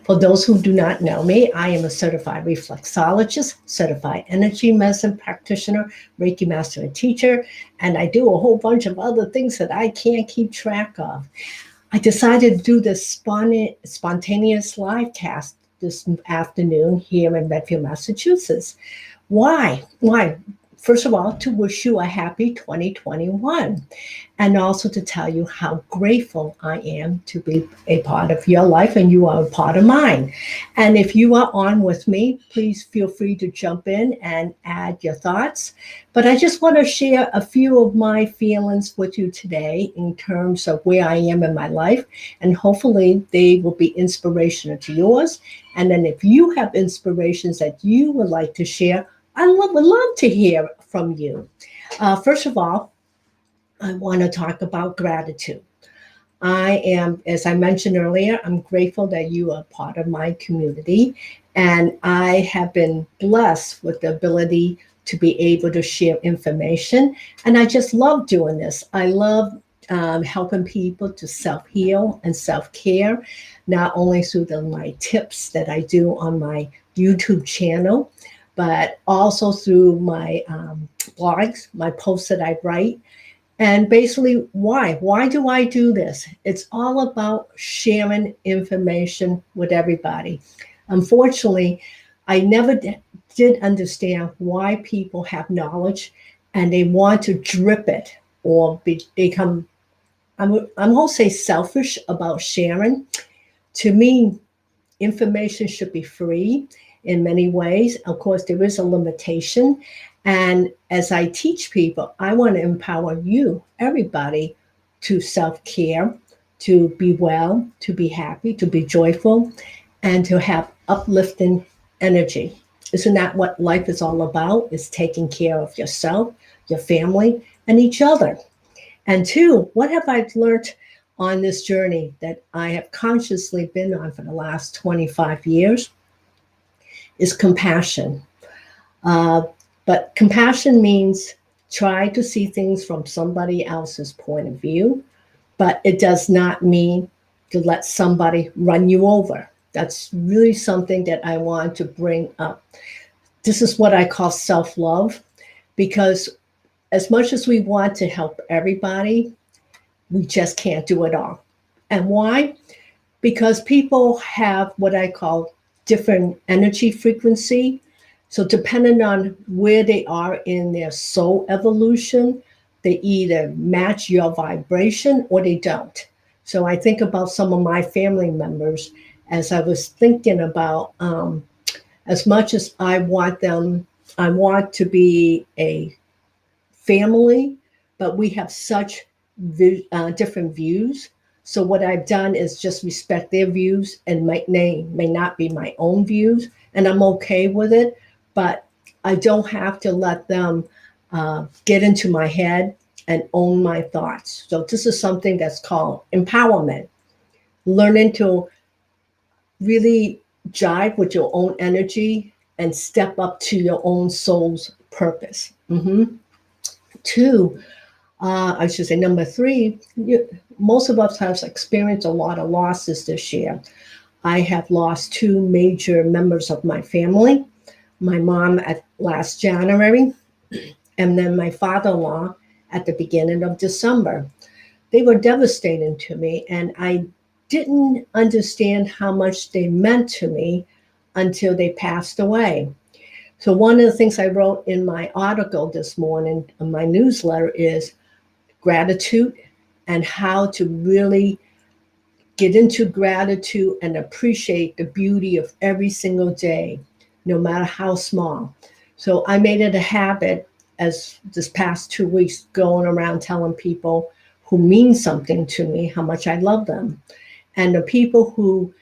For those who do not know me, I am a certified reflexologist, certified energy medicine practitioner, Reiki master and teacher, and I do a whole bunch of other things that I can't keep track of. I decided to do this spontaneous live cast this afternoon here in Medfield, Massachusetts. Why? Why? First of all, to wish you a happy 2021, and also to tell you how grateful I am to be a part of your life and you are a part of mine. And if you are on with me, please feel free to jump in and add your thoughts. But I just want to share a few of my feelings with you today in terms of where I am in my life, and hopefully they will be inspirational to yours. And then if you have inspirations that you would like to share, I would love to hear from you. First of all, I want to talk about gratitude. I am, as I mentioned earlier, I'm grateful that you are part of my community, and I have been blessed with the ability to be able to share information, and I just love doing this. I love helping people to self-heal and self-care, not only through my tips that I do on my YouTube channel, but also through my blogs, my posts that I write. And basically, why? Why do I do this? It's all about sharing information with everybody. Unfortunately, I never did understand why people have knowledge and they want to drip it or become, I'm going to say, selfish about sharing. To me, information should be free in many ways. Of course, there is a limitation. And as I teach people, I want to empower you, everybody, to self-care, to be well, to be happy, to be joyful, and to have uplifting energy. Isn't that what life is all about? Is taking care of yourself, your family, and each other. And two, what have I learned on this journey that I have consciously been on for the last 25 years? Is compassion. But compassion means try to see things from somebody else's point of view, but it does not mean to let somebody run you over. That's really something that I want to bring up. This is what I call self-love, because as much as we want to help everybody, we just can't do it all. And why? Because people have what I call different energy frequency. So depending on where they are in their soul evolution, they either match your vibration or they don't. So I think about some of my family members as I was thinking about, as much as I want to be a family, but we have such different views. So what I've done is just respect their views, and may not be my own views, and I'm okay with it, but I don't have to let them get into my head and own my thoughts. So this is something that's called empowerment, learning to really jive with your own energy and step up to your own soul's purpose. Two, I should say number three, most of us have experienced a lot of losses this year. I have lost two major members of my family, my mom at last January, and then my father-in-law at the beginning of December. They were devastating to me, and I didn't understand how much they meant to me until they passed away. So one of the things I wrote in my article this morning, in my newsletter, is gratitude and how to really get into gratitude and appreciate the beauty of every single day, no matter how small. So I made it a habit, as this past 2 weeks, going around telling people who mean something to me how much I love them. And the people who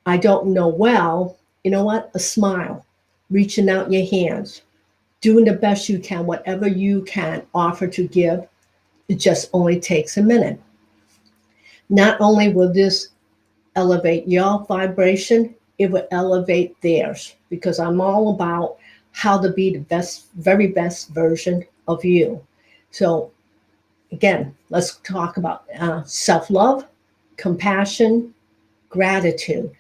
I don't know well, you know what? A smile, reaching out your hands, doing the best you can, whatever you can offer to give. It just only takes a minute. Not only will this elevate your vibration, it will elevate theirs, because I'm all about how to be the best, very best version of you. So again, let's talk about self-love, compassion, gratitude.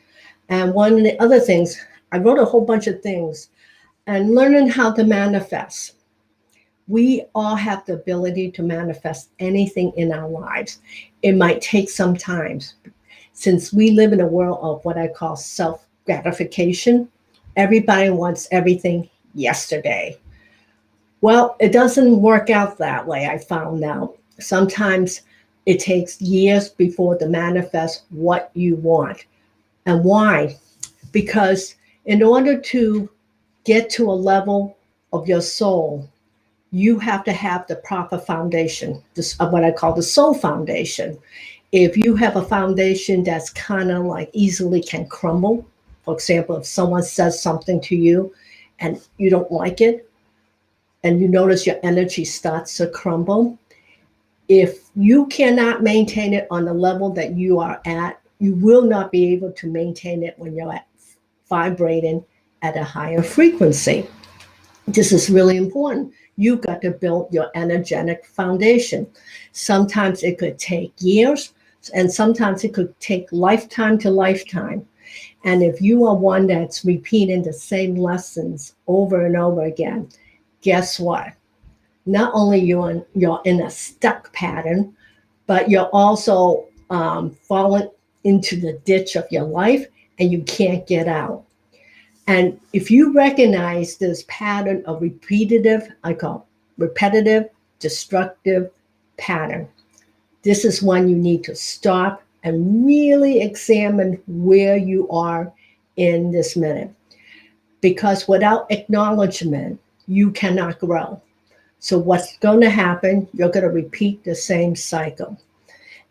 And one of the other things, I wrote a whole bunch of things, and learning how to manifest. We all have the ability to manifest anything in our lives. It might take some time. Since we live in a world of what I call self-gratification, everybody wants everything yesterday. Well, it doesn't work out that way, I found out. Sometimes it takes years before to manifest what you want. And why? Because in order to get to a level of your soul, you have to have the proper foundation, this of what I call the soul foundation. If you have a foundation that's kind of like easily can crumble, for example, if someone says something to you and you don't like it, and you notice your energy starts to crumble, if you cannot maintain it on the level that you are at, you will not be able to maintain it when you're at vibrating at a higher frequency. This is really important. You've got to build your energetic foundation. Sometimes it could take years, and sometimes it could take lifetime to lifetime. And if you are one that's repeating the same lessons over and over again, guess what? Not only you're in a stuck pattern, but you're also falling into the ditch of your life and you can't get out. And if you recognize this pattern of repetitive, destructive pattern, this is when you need to stop and really examine where you are in this minute. Because without acknowledgement, you cannot grow. So what's going to happen, you're going to repeat the same cycle.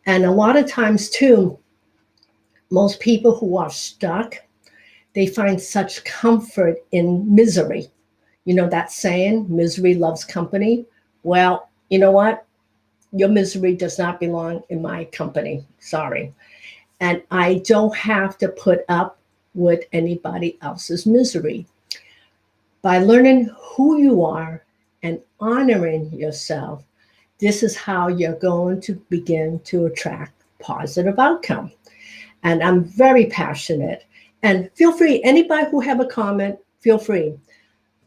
And a lot of times too, most people who are stuck, they find such comfort in misery. You know that saying, misery loves company? Well, you know what? Your misery does not belong in my company. Sorry. And I don't have to put up with anybody else's misery. By learning who you are and honoring yourself, this is how you're going to begin to attract positive outcome. And I'm very passionate. And feel free, anybody who have a comment, feel free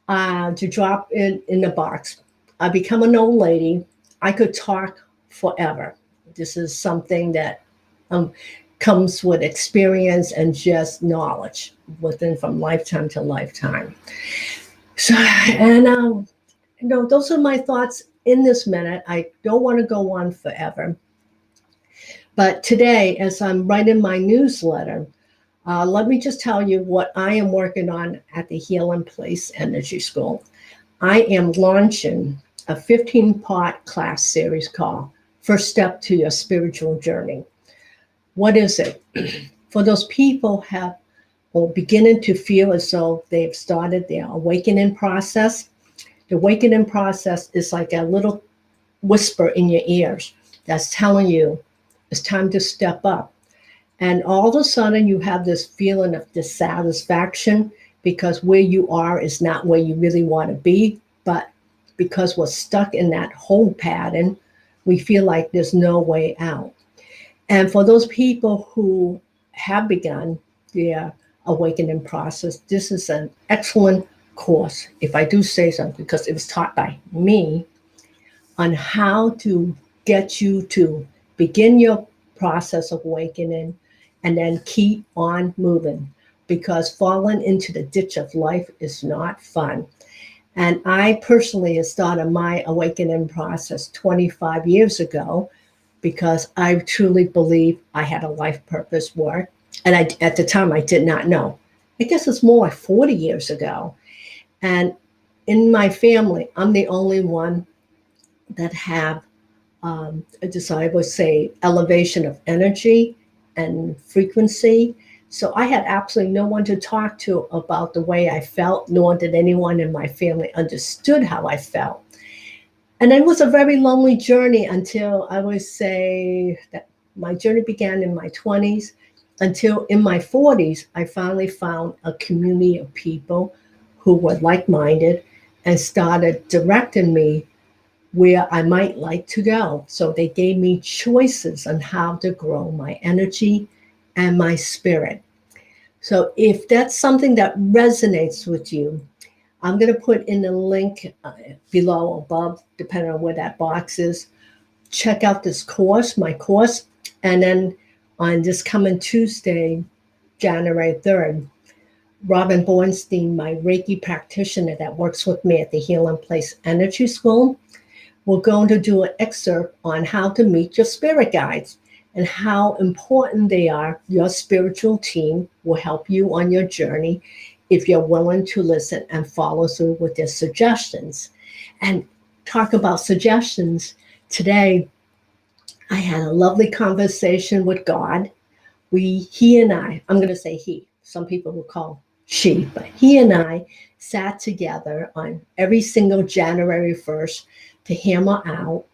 to drop in the box. I become an old lady. I could talk forever. This is something that comes with experience and just knowledge from lifetime to lifetime. So, and those are my thoughts in this minute. I don't want to go on forever. But today, as I'm writing my newsletter, let me just tell you what I am working on at the HELEN Place Energy School. I am launching a 15-part class series called First Step to Your Spiritual Journey. What is it? For those people beginning to feel as though they've started their awakening process. The awakening process is like a little whisper in your ears that's telling you it's time to step up. And all of a sudden you have this feeling of dissatisfaction because where you are is not where you really want to be. But because we're stuck in that whole pattern, we feel like there's no way out. And for those people who have begun their awakening process, this is an excellent course, if I do say so, because it was taught by me on how to get you to begin your process of awakening and then keep on moving, because falling into the ditch of life is not fun. And I personally started my awakening process 25 years ago because I truly believe I had a life purpose work. And at the time, I did not know. I guess it's more like 40 years ago. And in my family, I'm the only one that have, I would say, elevation of energy and frequency. So I had absolutely no one to talk to about the way I felt, nor did anyone in my family understood how I felt. And it was a very lonely journey until I would say that my journey began in my 20s. Until in my 40s, I finally found a community of people who were like-minded and started directing me where I might like to go. So they gave me choices on how to grow my energy and my spirit. So if that's something that resonates with you, I'm going to put in the link below or above, depending on where that box is. Check out this course, my course. And then on this coming Tuesday, January 3rd, Robin Bornstein, my Reiki practitioner that works with me at the HELEN Place Energy School, we're going to do an excerpt on how to meet your spirit guides and how important they are. Your spiritual team will help you on your journey if you're willing to listen and follow through with their suggestions. And talk about suggestions. Today, I had a lovely conversation with God. He and I'm going to say he, some people will call she, but he and I sat together on every single January 1st to hammer out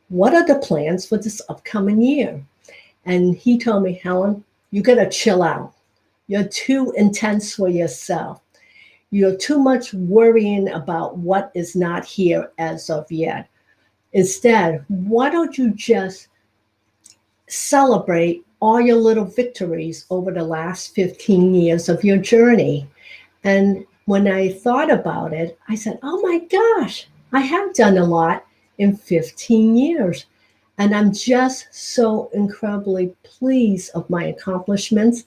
what are the plans for this upcoming year. And he told me, Helen, you got to chill out. You're too intense for yourself. You're too much worrying about what is not here as of yet. Instead, why don't you just celebrate all your little victories over the last 15 years of your journey? And when I thought about it, I said, oh my gosh, I have done a lot in 15 years. And I'm just so incredibly pleased of my accomplishments.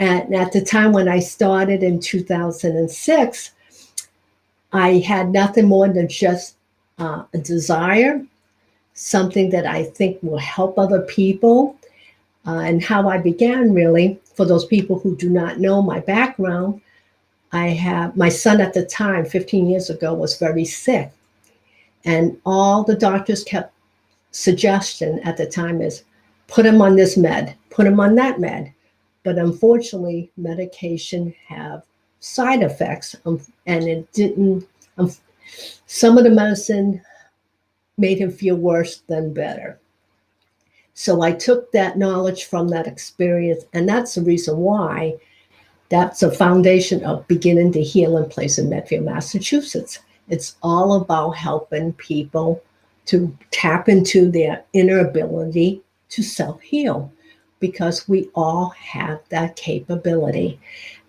And at the time when I started in 2006, I had nothing more than just a desire, something that I think will help other people. And how I began, really, for those people who do not know my background, I have my son at the time, 15 years ago, was very sick. And all the doctors kept suggestion at the time is put him on this med, put him on that med. But unfortunately, medication have side effects, and it didn't. Some of the medicine made him feel worse than better. So I took that knowledge from that experience, and that's the reason why that's a foundation of beginning to heal in place in Medfield, Massachusetts. It's all about helping people to tap into their inner ability to self-heal, because we all have that capability.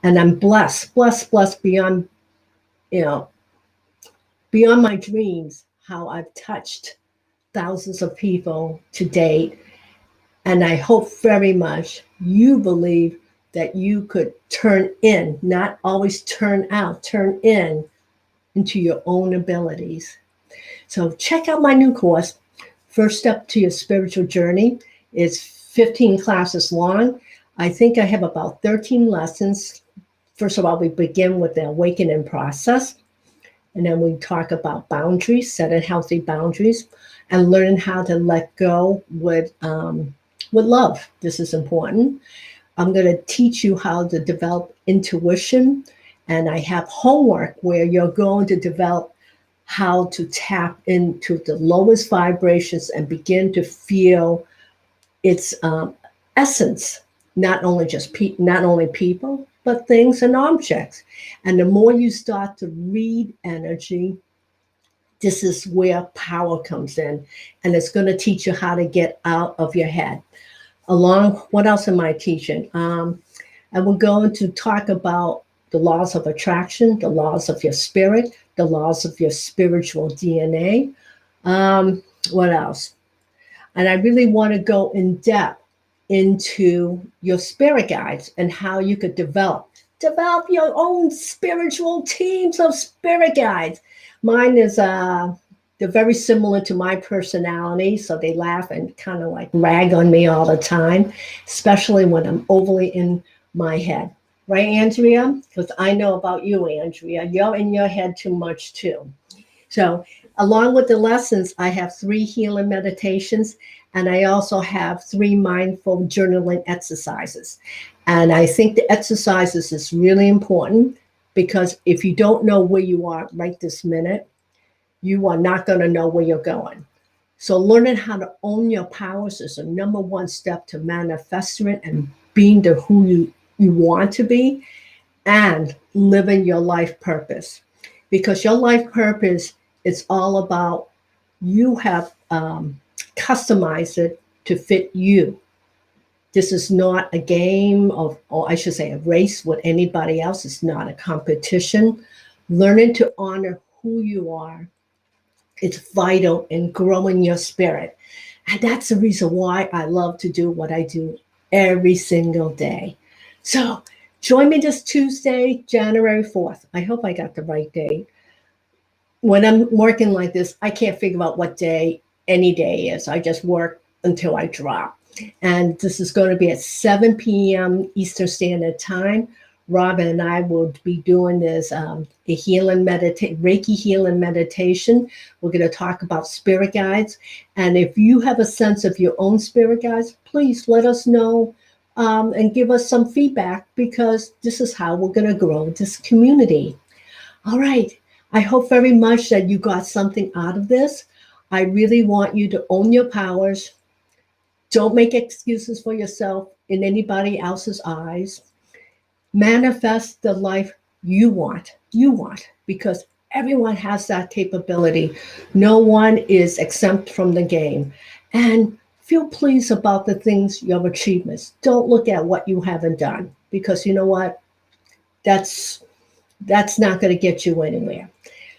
And I'm blessed beyond, beyond my dreams, how I've touched thousands of people to date. And I hope very much you believe that you could turn in, not always turn out, turn in into your own abilities. So check out my new course, First Step to Your Spiritual Journey. It's 15 classes long. I think I have about 13 lessons. First of all, we begin with the awakening process. And then we talk about boundaries, setting healthy boundaries, and learning how to let go with love. This is important. I'm going to teach you how to develop intuition. And I have homework where you're going to develop how to tap into the lowest vibrations and begin to feel its essence, not only people, but things and objects. And the more you start to read energy, this is where power comes in, and it's going to teach you how to get out of your head. What else am I teaching? And we're going to talk about the laws of attraction, the laws of your spirit, the laws of your spiritual DNA. What else? And I really want to go in depth into your spirit guides and how you could develop your own spiritual teams of spirit guides. Mine is they're very similar to my personality, so they laugh and kind of like rag on me all the time, especially when I'm overly in my head. Right, Andrea? Because I know about you, Andrea. You're in your head too much, too. So along with the lessons, I have 3 healing meditations, and I also have 3 mindful journaling exercises. And I think the exercises is really important, because if you don't know where you are right this minute, you are not going to know where you're going. So learning how to own your powers is the number one step to manifesting it and being the who you want to be, and living your life purpose. Because your life purpose is all about, you have customized it to fit you. This is not a game of, or I should say, a race with anybody else. It's not a competition. Learning to honor who you are, it's vital in growing your spirit. And that's the reason why I love to do what I do every single day. So join me this Tuesday, January 4th. I hope I got the right date. When I'm working like this, I can't figure out what day any day is. I just work until I drop. And this is going to be at 7 p.m. Eastern Standard Time. Robin and I will be doing this Reiki healing meditation. We're going to talk about spirit guides. And if you have a sense of your own spirit guides, please let us know and give us some feedback, because this is how we're going to grow this community. All right. I hope very much that you got something out of this. I really want you to own your powers. Don't make excuses for yourself in anybody else's eyes. Manifest the life you want, because everyone has that capability. No one is exempt from the game. And feel pleased about the things, your achievements. Don't look at what you haven't done, because you know what? That's not going to get you anywhere.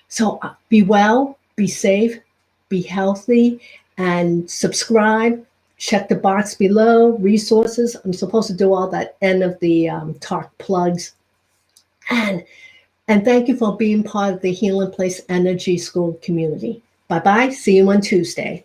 So be well, be safe, be healthy, and subscribe. Check the box below, resources. I'm supposed to do all that end of the talk plugs. And thank you for being part of the Healing Place Energy School community. Bye-bye. See you on Tuesday.